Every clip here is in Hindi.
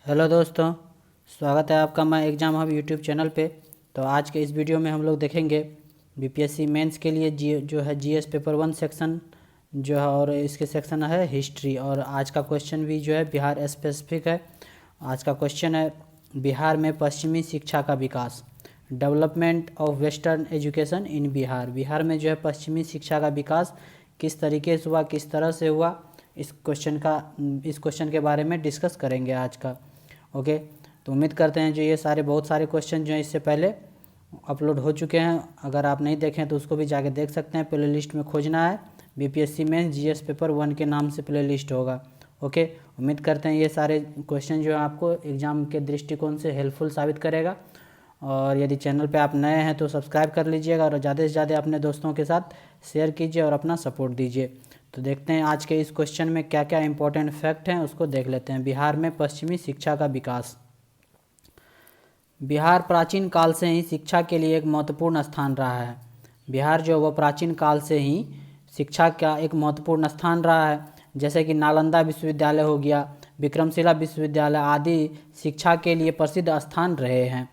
हेलो दोस्तों, स्वागत है आपका मैं एग्ज़ाम हब यूट्यूब चैनल पे। तो आज के इस वीडियो में हम लोग देखेंगे बीपीएससी मेंस के लिए जो है जीएस पेपर 1 सेक्शन जो है, और इसके सेक्शन है हिस्ट्री। और आज का क्वेश्चन भी जो है बिहार स्पेसिफिक है। आज का क्वेश्चन है बिहार में पश्चिमी शिक्षा का विकास, development of western education in Bihar. Bihar में जो है पश्चिमी शिक्षा का विकास किस तरीके से हुआ, किस तरह से हुआ, इस क्वेश्चन के बारे में डिस्कस करेंगे आज का। ओके, तो उम्मीद करते हैं जो ये बहुत सारे क्वेश्चन जो हैं इससे पहले अपलोड हो चुके हैं। अगर आप नहीं देखें तो उसको भी जाके देख सकते हैं। प्ले लिस्ट में खोजना है बीपीएससी में जीएस पेपर 1 के नाम से प्ले लिस्ट होगा। ओके, उम्मीद करते हैं ये सारे क्वेश्चन जो है आपको एग्ज़ाम के दृष्टिकोण से हेल्पफुल साबित करेगा। और यदि चैनल पे आप नए हैं तो सब्सक्राइब कर लीजिएगा और ज़्यादा से ज़्यादा अपने दोस्तों के साथ शेयर कीजिए और अपना सपोर्ट दीजिए। तो देखते हैं आज के इस क्वेश्चन में क्या क्या इंपॉर्टेंट फैक्ट हैं, उसको देख लेते हैं। बिहार में पश्चिमी शिक्षा का विकास। बिहार प्राचीन काल से ही शिक्षा के लिए एक महत्वपूर्ण स्थान रहा है। बिहार जो वो प्राचीन काल से ही शिक्षा का एक महत्वपूर्ण स्थान रहा है। जैसे कि नालंदा विश्वविद्यालय हो गया, विक्रमशिला विश्वविद्यालय आदि शिक्षा के लिए प्रसिद्ध स्थान रहे हैं।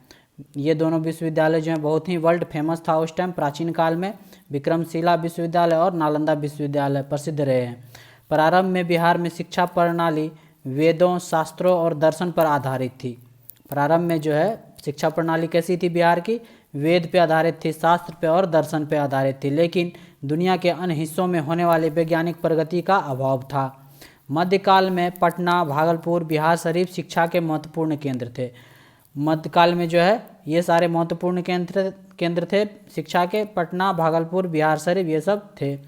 ये दोनों विश्वविद्यालय जो हैं बहुत ही वर्ल्ड फेमस था उस टाइम प्राचीन काल में। विक्रमशिला विश्वविद्यालय और नालंदा विश्वविद्यालय प्रसिद्ध रहे हैं। प्रारंभ में बिहार में शिक्षा प्रणाली वेदों, शास्त्रों और दर्शन पर आधारित थी। प्रारंभ में जो है शिक्षा प्रणाली कैसी थी बिहार की? वेद पे आधारित थी, शास्त्र पे और दर्शन पे आधारित थी। लेकिन दुनिया के अन्य हिस्सों में होने वाली वैज्ञानिक प्रगति का अभाव था। मध्यकाल में पटना, भागलपुर, बिहार शरीफ शिक्षा के महत्वपूर्ण केंद्र थे। मध्यकाल में जो है ये सारे महत्वपूर्ण केंद्र थे शिक्षा के। पटना, भागलपुर, बिहार शरीफ ये सब थे।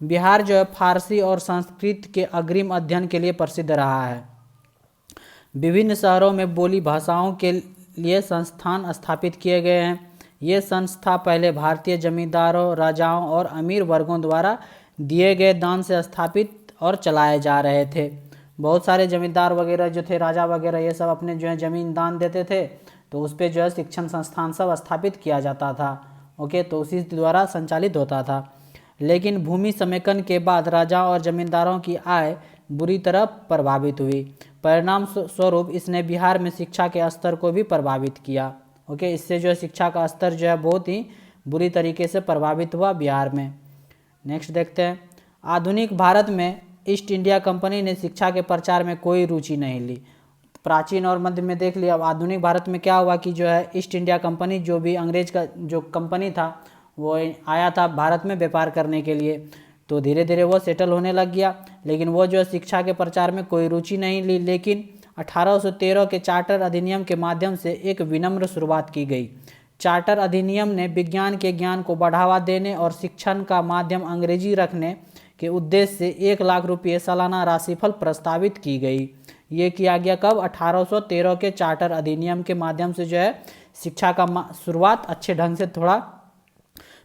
बिहार जो है फारसी और संस्कृत के अग्रिम अध्ययन के लिए प्रसिद्ध रहा है। विभिन्न शहरों में बोली भाषाओं के लिए संस्थान स्थापित किए गए हैं। ये संस्था पहले भारतीय जमींदारों, राजाओं और अमीर वर्गों द्वारा दिए गए दान से स्थापित और चलाए जा रहे थे। बहुत सारे जमींदार वगैरह जो थे, राजा वगैरह, ये सब अपने जो है ज़मीन दान देते थे, तो उस पर जो है शिक्षण संस्थान सब स्थापित किया जाता था। ओके, तो उसी द्वारा संचालित होता था। लेकिन भूमि समेकन के बाद राजाओं और जमींदारों की आय बुरी तरह प्रभावित हुई। परिणाम स्वरूप इसने बिहार में शिक्षा के स्तर को भी प्रभावित किया। ओके, इससे जो है शिक्षा का स्तर जो है बहुत ही बुरी तरीके से प्रभावित हुआ बिहार में। नेक्स्ट देखते हैं। आधुनिक भारत में ईस्ट इंडिया कंपनी ने शिक्षा के प्रचार में कोई रुचि नहीं ली। प्राचीन और मध्य में देख लिया। अब आधुनिक भारत में क्या हुआ कि जो है ईस्ट इंडिया कंपनी, जो भी अंग्रेज का जो कंपनी था, वो आया था भारत में व्यापार करने के लिए। तो धीरे धीरे वो सेटल होने लग गया, लेकिन वो जो है शिक्षा के प्रचार में कोई रुचि नहीं ली। लेकिन 1813 के चार्टर अधिनियम के माध्यम से एक विनम्र शुरुआत की गई। चार्टर अधिनियम ने विज्ञान के ज्ञान को बढ़ावा देने और शिक्षण का माध्यम अंग्रेजी रखने के उद्देश्य से 1 लाख रुपये सालाना राशिफल प्रस्तावित की गई। ये किया गया कब? 1813 के चार्टर अधिनियम के माध्यम से जो है शिक्षा का शुरुआत अच्छे ढंग से, थोड़ा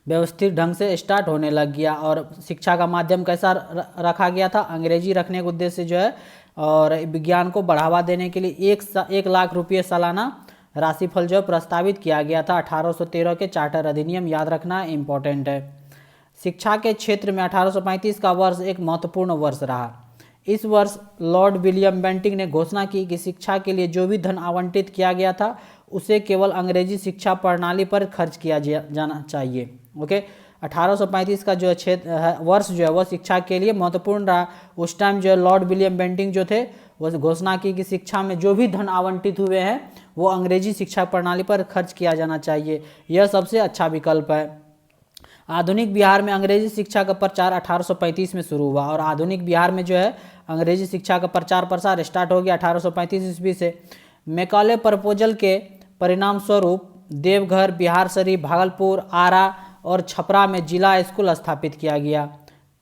व्यवस्थित ढंग से स्टार्ट होने लग गया। और शिक्षा का माध्यम कैसा रखा गया था? अंग्रेजी रखने के उद्देश्य से जो है, और विज्ञान को बढ़ावा देने के लिए 1 लाख रुपये सालाना राशिफल जो प्रस्तावित किया गया था। 1813 के चार्टर अधिनियम याद रखना इम्पोर्टेंट है। शिक्षा के क्षेत्र में 1835 का वर्ष एक महत्वपूर्ण वर्ष रहा। इस वर्ष लॉर्ड विलियम बेंटिंग ने घोषणा की कि शिक्षा के लिए जो भी धन आवंटित किया गया था उसे केवल अंग्रेजी शिक्षा प्रणाली पर खर्च किया जाना चाहिए। ओके, 1835 का जो वर्ष जो है वो शिक्षा के लिए महत्वपूर्ण रहा। उस टाइम जो है लॉर्ड विलियम बेंटिंग जो थे वो घोषणा की कि शिक्षा में जो भी धन आवंटित हुए हैं वो अंग्रेजी शिक्षा प्रणाली पर खर्च किया जाना चाहिए। यह सबसे अच्छा विकल्प है। आधुनिक बिहार में अंग्रेजी शिक्षा का प्रचार 1835 में शुरू हुआ, और आधुनिक बिहार में जो है अंग्रेजी शिक्षा का प्रचार प्रसार स्टार्ट हो गया 1835 ईस्वी से। मैकाले प्रपोजल के परिणाम स्वरूप देवघर, बिहार शरीफ, भागलपुर, आरा और छपरा में जिला स्कूल स्थापित किया गया।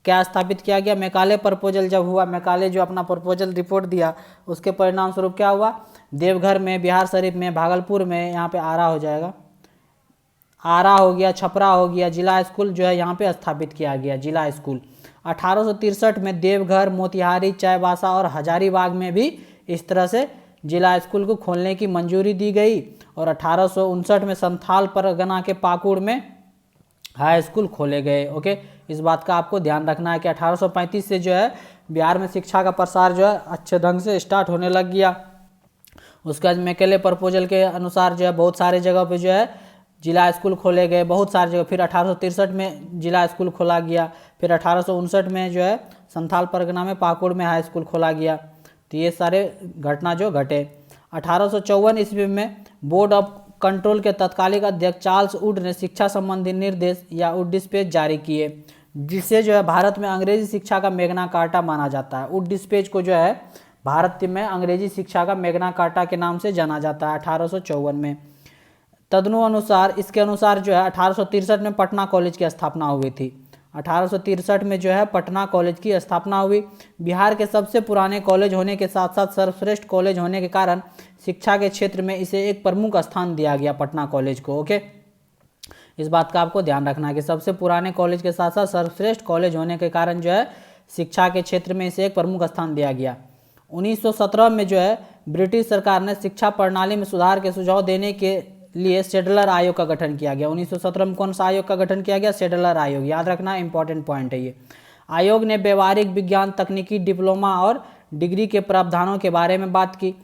क्या स्थापित किया गया? मैकाले प्रपोजल जब हुआ, मैकाले जो अपना प्रपोजल रिपोर्ट दिया, उसके परिणाम स्वरूप क्या हुआ? देवघर में, बिहार शरीफ में, भागलपुर में, यहाँ पे आरा हो जाएगा, आरा हो गया, छपरा हो गया, जिला स्कूल जो है यहाँ पे स्थापित किया गया, जिला स्कूल। 1863 में देवघर, मोतिहारी, चाईबासा और हजारीबाग में भी इस तरह से जिला स्कूल को खोलने की मंजूरी दी गई। और 1859 में संथाल परगना के पाकुड़ में हाई स्कूल खोले गए। ओके, इस बात का आपको ध्यान रखना है कि 1835 से जो है बिहार में शिक्षा का प्रसार जो है अच्छे ढंग से स्टार्ट होने लग गया। उसके बाद मैकेले प्रपोजल के अनुसार जो है बहुत सारे जगह पे जो है जिला स्कूल खोले गए, बहुत सारी जगह। फिर 1863 में जिला स्कूल खोला गया। फिर 1859 में जो है संथाल परगना में पाकुड़ में हाई स्कूल खोला गया। तो ये सारे घटना जो घटे। 1854 ईस्वी में बोर्ड ऑफ कंट्रोल के तत्कालिक अध्यक्ष चार्ल्स वुड ने शिक्षा संबंधी निर्देश या वुड डिस्पेच जारी किए, जिसे जो है भारत में अंग्रेजी शिक्षा का मैग्ना कार्टा माना जाता है। वुड डिस्पेच को जो है भारत में अंग्रेजी शिक्षा का मैग्ना कार्टा के नाम से जाना जाता है 1854 में। तदनुसार इसके अनुसार जो है 1863 में पटना कॉलेज की स्थापना हुई थी। 1863 में जो है पटना कॉलेज की स्थापना हुई। बिहार के सबसे पुराने कॉलेज होने के साथ साथ सर्वश्रेष्ठ कॉलेज होने के कारण शिक्षा के क्षेत्र में इसे एक प्रमुख स्थान दिया गया, पटना कॉलेज को। ओके, इस बात का आपको ध्यान रखना है कि सबसे पुराने कॉलेज के साथ साथ सर्वश्रेष्ठ कॉलेज होने के कारण जो है शिक्षा के क्षेत्र में इसे एक प्रमुख स्थान दिया गया। 1917 में जो है ब्रिटिश सरकार ने शिक्षा प्रणाली में सुधार के सुझाव देने के लिए सेडलर आयोग का गठन किया गया। 1917 में कौन सा आयोग का गठन किया गया? सेडलर आयोग। याद रखना, इंपॉर्टेंट पॉइंट है ये। आयोग ने व्यवहारिक विज्ञान, तकनीकी, डिप्लोमा और डिग्री के प्रावधानों के बारे में बात की।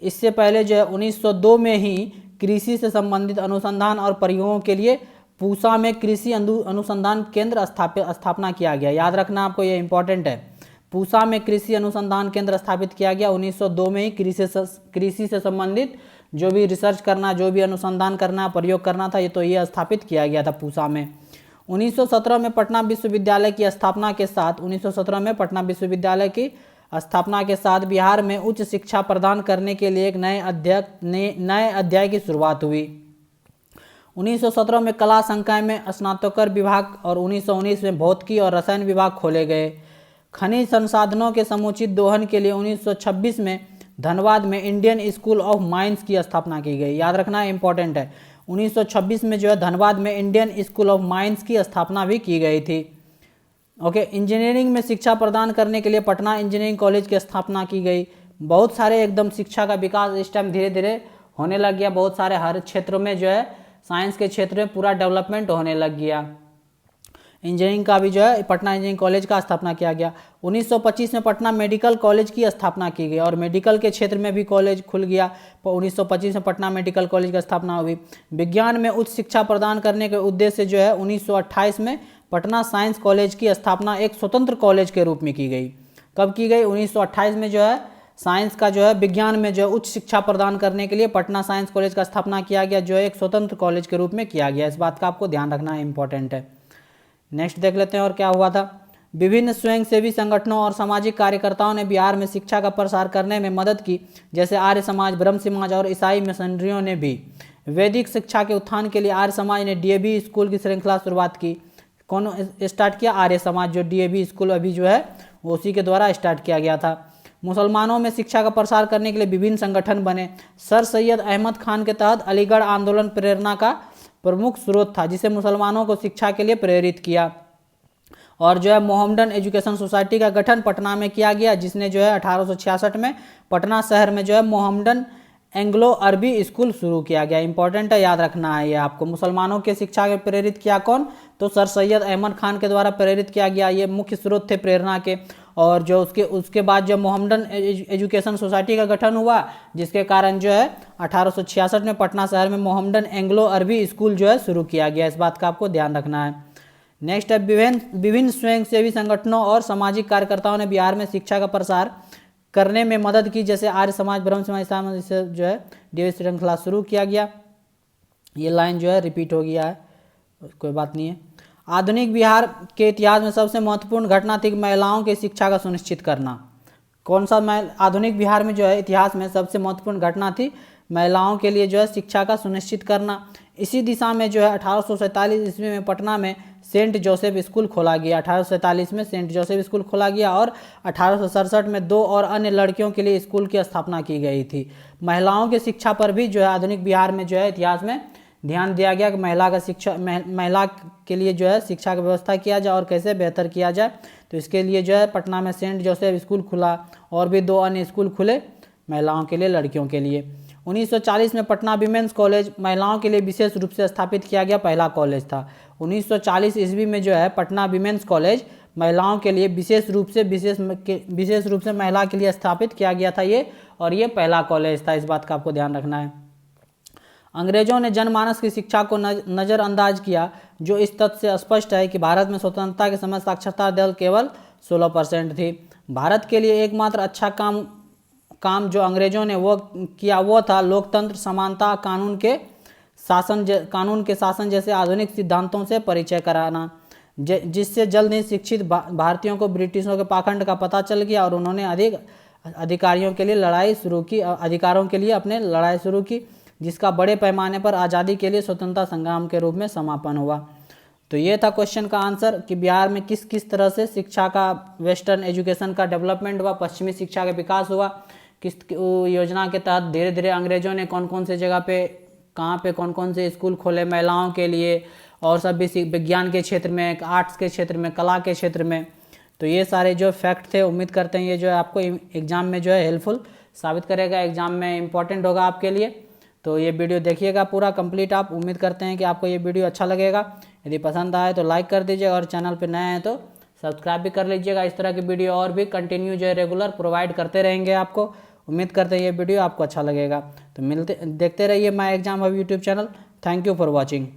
इससे पहले जो है 1902 में ही कृषि से संबंधित अनुसंधान और प्रयोगों के लिए पूसा में कृषि अनुसंधान केंद्र स्थापना किया गया। याद रखना आपको, ये इंपॉर्टेंट है। पूसा में कृषि अनुसंधान केंद्र स्थापित किया गया। 1902 में ही कृषि से संबंधित जो भी रिसर्च करना, जो भी अनुसंधान करना, प्रयोग करना था, ये स्थापित किया गया था पूसा में। 1917 में पटना विश्वविद्यालय की स्थापना के साथ 1917 में पटना विश्वविद्यालय की स्थापना के साथ बिहार में उच्च शिक्षा प्रदान करने के लिए एक नए अध्याय की शुरुआत हुई। 1917 में कला संकाय में स्नातकोत्तर विभाग और 1919 में भौतिकी और रसायन विभाग खोले गए। खनिज संसाधनों के समुचित दोहन के लिए 1926 में धनबाद में इंडियन स्कूल ऑफ माइंस की स्थापना की गई। याद रखना, इंपॉर्टेंट है। 1926 में जो है धनबाद में इंडियन स्कूल ऑफ माइंस की स्थापना भी की गई थी। ओके, इंजीनियरिंग में शिक्षा प्रदान करने के लिए पटना इंजीनियरिंग कॉलेज की स्थापना की गई। बहुत सारे एकदम शिक्षा का विकास इस टाइम धीरे धीरे होने लग गया। बहुत सारे हर क्षेत्रों में जो है साइंस के क्षेत्र में पूरा डेवलपमेंट होने लग गया। इंजीनियरिंग का भी जो है पटना इंजीनियरिंग कॉलेज का स्थापना किया गया। 1925 में पटना मेडिकल कॉलेज की स्थापना की गई और मेडिकल के क्षेत्र में भी कॉलेज खुल गया। 1925 में पटना मेडिकल कॉलेज की स्थापना हुई। विज्ञान में उच्च शिक्षा प्रदान करने के उद्देश्य से जो है 1928 में पटना साइंस कॉलेज की स्थापना एक स्वतंत्र कॉलेज के रूप में की गई। कब की गई? 1928 में जो है साइंस का जो है विज्ञान में जो है उच्च शिक्षा प्रदान करने के लिए पटना साइंस कॉलेज का स्थापना किया गया, जो एक स्वतंत्र कॉलेज के रूप में किया गया। इस बात का आपको ध्यान रखना इंपॉर्टेंट है। नेक्स्ट देख लेते हैं और क्या हुआ था। विभिन्न स्वयंसेवी संगठनों और सामाजिक कार्यकर्ताओं ने बिहार में शिक्षा का प्रसार करने में मदद की, जैसे आर्य समाज, ब्रह्म समाज और ईसाई मिशनरियों ने भी। वैदिक शिक्षा के उत्थान के लिए आर्य समाज ने डीएवी स्कूल की श्रृंखला शुरुआत की। कौन स्टार्ट किया? आर्य समाज। जो डीएवी स्कूल अभी जो है उसी के द्वारा स्टार्ट किया गया था। मुसलमानों में शिक्षा का प्रसार करने के लिए विभिन्न संगठन बने। सर सैयद अहमद खान के तहत अलीगढ़ आंदोलन प्रेरणा का प्रमुख स्रोत था, जिसे मुसलमानों को शिक्षा के लिए प्रेरित किया। और जो है मोहम्मडन एजुकेशन सोसाइटी का गठन पटना में किया गया, जिसने जो है 1866 में पटना शहर में जो है मोहम्मडन एंग्लो अरबी स्कूल शुरू किया गया। इंपॉर्टेंट है, याद रखना है ये आपको। मुसलमानों के शिक्षा के प्रेरित किया कौन? तो सर सैयद अहमद खान के द्वारा प्रेरित किया गया। ये मुख्य स्रोत थे प्रेरणा के। और जो उसके बाद जो मोहम्मडन एजुकेशन सोसाइटी का गठन हुआ, जिसके कारण जो है 1866 में पटना शहर में मोहम्मडन एंग्लो अरबी स्कूल जो है शुरू किया गया। इस बात का आपको ध्यान रखना है। नेक्स्ट है विभिन्न स्वयंसेवी संगठनों और सामाजिक कार्यकर्ताओं ने बिहार में शिक्षा का प्रसार करने में मदद की, जैसे आर्य समाज, ब्रह्म समाज, ईसाई से जो है डीएवी श्रृंखला शुरू किया गया। ये लाइन जो है रिपीट हो गया है, कोई बात नहीं है। आधुनिक बिहार के इतिहास में सबसे महत्वपूर्ण घटना थी महिलाओं की शिक्षा का सुनिश्चित करना। कौन सा? आधुनिक बिहार में जो है इतिहास में सबसे महत्वपूर्ण घटना थी महिलाओं के लिए जो है शिक्षा का सुनिश्चित करना। इसी दिशा में जो है 1847 ईस्वी में पटना में सेंट जोसेफ स्कूल खोला गया। 1847 में सेंट जोसेफ स्कूल खोला गया और 1867 में 2 और अन्य लड़कियों के लिए स्कूल की स्थापना की गई थी। महिलाओं की शिक्षा पर भी जो है आधुनिक बिहार में जो है इतिहास में ध्यान दिया गया कि महिला के लिए जो है शिक्षा की व्यवस्था किया जाए और कैसे बेहतर किया जाए। तो इसके लिए जो है पटना में सेंट जोसेफ स्कूल खुला और भी 2 अन्य स्कूल खुले महिलाओं के लिए, लड़कियों के लिए। 1940 में पटना विमेंस कॉलेज महिलाओं के लिए विशेष रूप से स्थापित किया गया पहला कॉलेज था। 1940 ईस्वी में जो है पटना विमेंस कॉलेज महिलाओं के लिए विशेष रूप से महिला के लिए स्थापित किया गया था ये। और ये पहला कॉलेज था, इस बात का आपको ध्यान रखना है। अंग्रेजों ने जनमानस की शिक्षा को नज़रअंदाज किया, जो इस तथ्य से स्पष्ट है कि भारत में स्वतंत्रता के समय साक्षरता दर केवल 16% थी। भारत के लिए एकमात्र अच्छा काम जो अंग्रेजों ने वो किया वो था लोकतंत्र, समानता, कानून के शासन जैसे आधुनिक सिद्धांतों से परिचय कराना, जिससे जल्द ही शिक्षित भारतीयों को ब्रिटिशों के पाखंड का पता चल गया और उन्होंने अधिकारियों के लिए लड़ाई शुरू की, अधिकारों के लिए अपने लड़ाई शुरू की, जिसका बड़े पैमाने पर आज़ादी के लिए स्वतंत्रता संग्राम के रूप में समापन हुआ। तो ये था क्वेश्चन का आंसर कि बिहार में किस किस तरह से शिक्षा का, वेस्टर्न एजुकेशन का डेवलपमेंट हुआ, पश्चिमी शिक्षा का विकास हुआ, किस योजना के तहत धीरे धीरे अंग्रेजों ने कौन कौन से जगह पे, कहाँ पे कौन कौन से स्कूल खोले महिलाओं के लिए, और सब भी विज्ञान के क्षेत्र में, आर्ट्स के क्षेत्र में, कला के क्षेत्र में। तो ये सारे जो फैक्ट थे, उम्मीद करते हैं ये जो है आपको एग्ज़ाम में जो है हेल्पफुल साबित करेगा, एग्ज़ाम में इम्पॉर्टेंट होगा आपके लिए। तो ये वीडियो देखिएगा पूरा कंप्लीट आप, उम्मीद करते हैं कि आपको ये वीडियो अच्छा लगेगा। यदि पसंद आए तो लाइक कर दीजिएगा और चैनल पर नए हैं तो सब्सक्राइब भी कर लीजिएगा। इस तरह की वीडियो और भी कंटिन्यू जो है रेगुलर प्रोवाइड करते रहेंगे आपको। उम्मीद करते हैं ये वीडियो आपको अच्छा लगेगा। तो देखते रहिए my exam hub YouTube channel. Thank you for watching.